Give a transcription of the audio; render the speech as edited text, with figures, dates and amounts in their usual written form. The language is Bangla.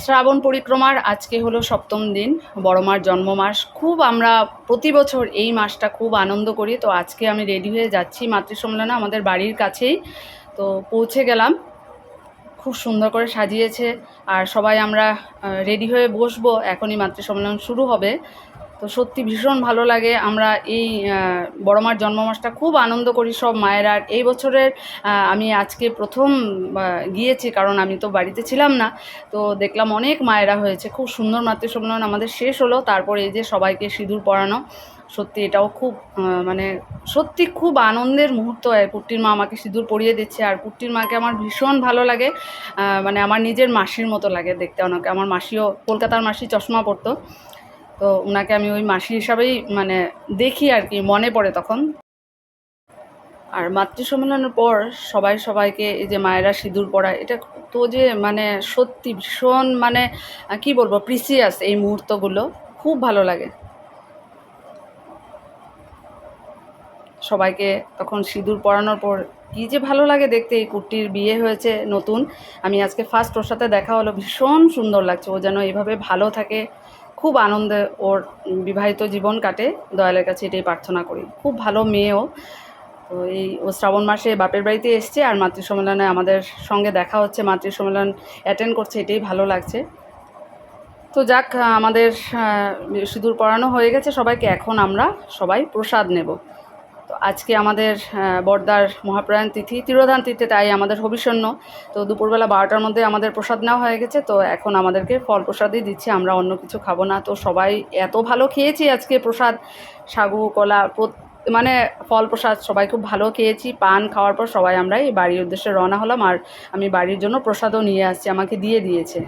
শ্রাবণ পরিক্রমার আজকে হলো সপ্তম দিন, বড় মার জন্ম মাস। খুব আমরা প্রতি বছর এই মাসটা খুব আনন্দ করি। তো আজকে আমি রেডি হয়ে যাচ্ছি মাতৃ সম্মেলনে, আমাদের বাড়ির কাছেই। তো পৌঁছে গেলাম, খুব সুন্দর করে সাজিয়েছে। আর সবাই আমরা রেডি হয়ে বসবো, এখনই মাতৃ সম্মেলন শুরু হবে। তো সত্যি ভীষণ ভালো লাগে। আমরা এই বড় মার জন্ম মাসটা খুব আনন্দ করি সব মায়েরা। আর এই বছরের আমি আজকে প্রথম গিয়েছি, কারণ আমি তো বাড়িতে ছিলাম না। তো দেখলাম অনেক মায়েরা হয়েছে, খুব সুন্দর মাতৃ সম্মেলন আমাদের শেষ হলো। তারপরে এই যে সবাইকে সিঁদুর পরানো, সত্যি এটাও খুব মানে সত্যি খুব আনন্দের মুহূর্ত। কুট্টির মা আমাকে সিঁদুর পরিয়ে দিচ্ছে, আর কুট্টির মাকে আমার ভীষণ ভালো লাগে। মানে আমার নিজের মাসির মতো লাগে দেখতে ওনাকে। আমার মাসিও, কলকাতার মাসি চশমা পরতো, তো ওনাকে আমি ওই মাসি হিসাবেই মানে দেখি আর কি, মনে পড়ে তখন। আর মাতৃ সম্মেলনের পর সবাই সবাইকে এই যে মায়েরা সিঁদুর পরায়, এটা তো যে মানে সত্যি ভীষণ মানে কি বলবো, প্রিসিয়াস এই মুহূর্তগুলো, খুব ভালো লাগে। সবাইকে তখন সিঁদুর পরানোর পর কী যে ভালো লাগে দেখতে। এই কুট্টির বিয়ে হয়েছে নতুন, আমি আজকে ফার্স্ট ওর সাথে দেখা হলো, ভীষণ সুন্দর লাগছে। ও যেন এইভাবে ভালো থাকে, খুব আনন্দে ওর বিবাহিত জীবন কাটে, দয়ালের কাছে এটাই প্রার্থনা করি। খুব ভালো মেয়েও। তো এই ও শ্রাবণ মাসে বাপের বাড়িতে এসছে, আর মাতৃ সম্মেলনে আমাদের সঙ্গে দেখা হচ্ছে, মাতৃ সম্মেলন অ্যাটেন্ড করছে, এটাই ভালো লাগছে। তো যাক, আমাদের সিঁদুর পরানো হয়ে গেছে সবাইকে, এখন আমরা সবাই প্রসাদ নেব। তো আজকে আমাদের বড়দার মহাপ্রয়াণ তিথি, তিরোধান তিথি, তাই আমাদের হবিষণ্য। তো দুপুরবেলা 12টার মধ্যে আমাদের প্রসাদ নেওয়া হয়ে গেছে। তো এখন আমাদেরকে ফল প্রসাদই দিচ্ছে, আমরা অন্য কিছু খাবো না। তো সবাই এত ভালো খেয়েছি আজকে প্রসাদ, সাগু কলা মানে ফল প্রসাদ সবাই খুব ভালো খেয়েছি। পান খাওয়ার পর সবাই আমরা এই বাড়ির উদ্দেশ্যে রওনা হলাম, আর আমি বাড়ির জন্য প্রসাদও নিয়ে আসছি, আমাকে দিয়ে দিয়েছে।